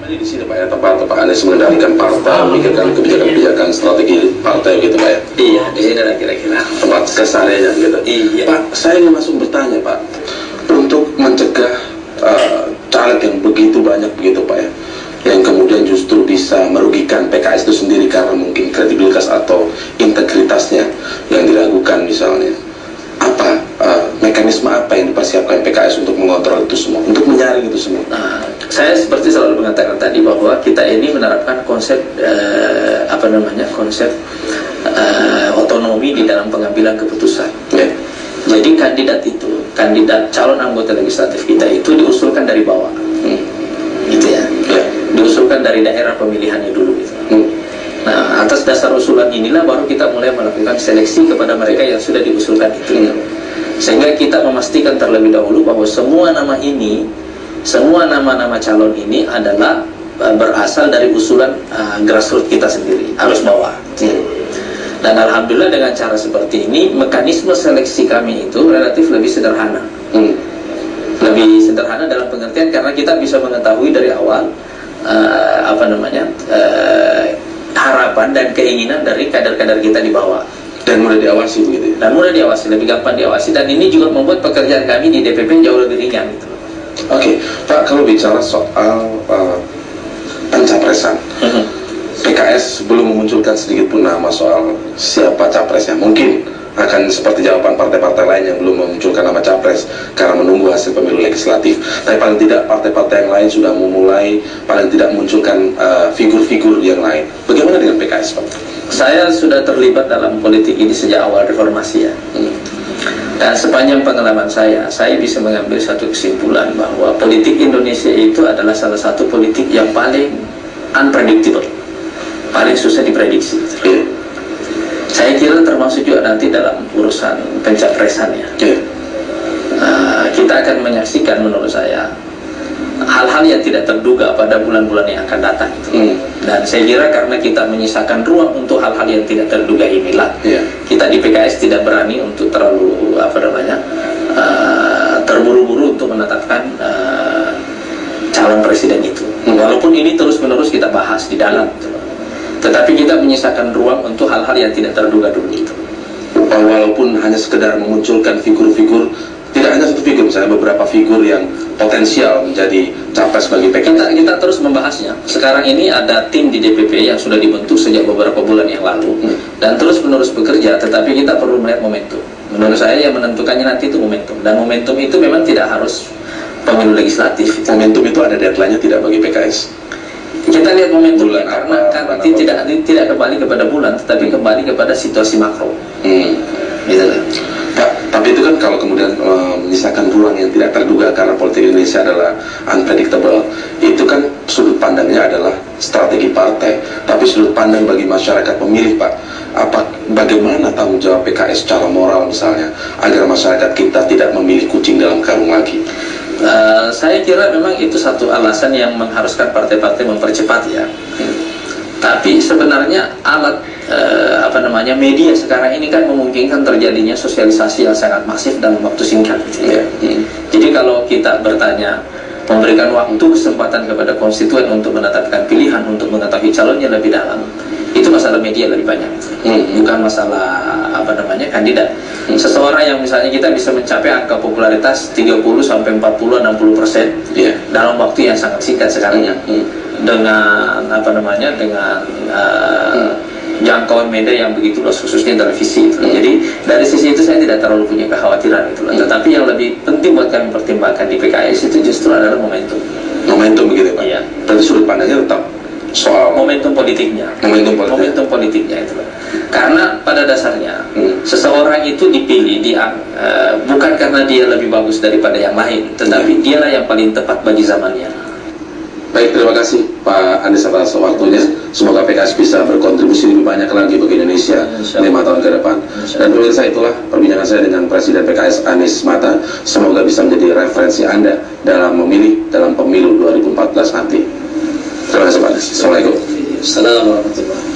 Di sini Pak ya, tempat Pak Anies mengendalikan partai, memikirkan kebijakan-kebijakan strategi partai gitu Pak ya. Iya, di sini lah kira-kira tempat kesehariannya gitu. Iya. Pak, saya ingin langsung bertanya Pak, untuk mencegah caleg yang begitu banyak begitu Pak ya, yang kemudian justru bisa merugikan PKS itu sendiri karena mungkin kredibilitas atau integritasnya yang diragukan misalnya, apa mekanisme apa yang dipersiapkan PKS untuk mengontrol itu semua, untuk menyaring itu semua? Nah, saya seperti selalu mengatakan tadi bahwa kita ini menerapkan konsep konsep otonomi di dalam pengambilan keputusan. Yeah. Jadi kandidat calon anggota legislatif kita itu diusulkan dari bawah, gitu ya. Yeah. Diusulkan dari daerah pemilihannya dulu. Gitu. Nah, atas dasar usulan inilah baru kita mulai melakukan seleksi kepada mereka yang sudah diusulkan itu. Gitu. Sehingga kita memastikan terlebih dahulu bahwa semua nama-nama calon ini adalah berasal dari usulan grassroots kita sendiri, arus bawah. Dan alhamdulillah dengan cara seperti ini, mekanisme seleksi kami itu relatif lebih sederhana. Lebih sederhana dalam pengertian karena kita bisa mengetahui dari awal harapan dan keinginan dari kader-kader kita di bawah. Dan mudah diawasi begitu ya? Dan mudah diawasi, lebih gampang diawasi. Dan ini juga membuat pekerjaan kami di DPP jauh lebih ringan gitu. Oke, Pak, kalau bicara soal pencapresan, PKS belum memunculkan sedikit pun nama soal siapa capresnya. Mungkin akan seperti jawaban partai-partai lain yang belum memunculkan nama capres karena menunggu hasil pemilu legislatif. Tapi paling tidak partai-partai yang lain sudah memulai paling tidak munculkan figur-figur yang lain. Bagaimana dengan PKS, Pak? Saya sudah terlibat dalam politik ini sejak awal reformasi ya. Dan sepanjang pengalaman saya bisa mengambil satu kesimpulan bahwa politik Indonesia itu adalah salah satu politik yang paling unpredictable, paling susah diprediksi. Saya kira termasuk juga nanti dalam urusan pencapresan ya. Kita akan menyaksikan menurut saya hal-hal yang tidak terduga pada bulan-bulan yang akan datang. Dan saya kira karena kita menyisakan ruang untuk hal-hal yang tidak terduga inilah, kita di PKS tidak berani untuk terlalu terburu-buru untuk menetapkan calon presiden itu. Walaupun ini terus-menerus kita bahas di dalam, tetapi kita menyisakan ruang untuk hal-hal yang tidak terduga dulu itu. Walaupun hanya sekedar memunculkan figur-figur, tidak hanya satu figur, misalnya beberapa figur yang potensial menjadi capres bagi PKS. Kita terus membahasnya. Sekarang ini ada tim di DPP yang sudah dibentuk sejak beberapa bulan yang lalu dan terus-menerus bekerja, tetapi kita perlu melihat momentum. Menurut saya yang menentukannya nanti itu momentum, dan momentum itu memang tidak harus pemilu legislatif. Momentum itu ada deadline-nya tidak bagi PKS? Kita lihat momentumnya karena tidak kembali kepada bulan, tetapi kembali kepada situasi makro. Gitu kan? Pak, tapi itu kan kalau kemudian menyisakan ruang yang tidak terduga karena politik Indonesia adalah unpredictable, itu kan sudut pandangnya adalah strategi partai, tapi sudut pandang bagi masyarakat pemilih, Pak, bagaimana tanggung jawab PKS secara moral misalnya agar masyarakat kita tidak memilih kucing dalam karung lagi? Saya kira memang itu satu alasan yang mengharuskan partai-partai mempercepat ya. Tapi sebenarnya alat media sekarang ini kan memungkinkan terjadinya sosialisasi yang sangat masif dalam waktu singkat. Jadi kalau kita bertanya, memberikan waktu kesempatan kepada konstituen untuk menetapkan pilihan, untuk mengetahui calonnya lebih dalam, itu masalah media lebih banyak, bukan masalah kandidat. Seseorang yang misalnya kita bisa mencapai angka popularitas 30-40-60% dalam waktu yang sangat singkat sekarang ya, dengan jangkauan media yang begitu luas, khususnya televisi. Jadi dari sisi itu saya tidak terlalu punya kekhawatiran itu. Tetapi yang lebih penting buat kami pertimbangkan di PKS itu justru adalah momentum. Momentum begitu Pak? Iya. Berarti sudut pandangnya tetap soal momentum politiknya. Momentum politiknya itu. Karena pada dasarnya seseorang itu dipilih bukan karena dia lebih bagus daripada yang lain, tetapi dialah yang paling tepat bagi zamannya. Baik, terima kasih Pak Anies atas waktunya. Semoga PKS bisa berkontribusi lebih banyak lagi bagi Indonesia 5 tahun ke depan. Dan pemirsa, itulah perbincangan saya dengan Presiden PKS Anies Mata. Semoga bisa menjadi referensi Anda dalam memilih dalam pemilu 2014 nanti. Terima kasih Pak Anies. Assalamualaikum. Assalamualaikum warahmatullahi wabarakatuh.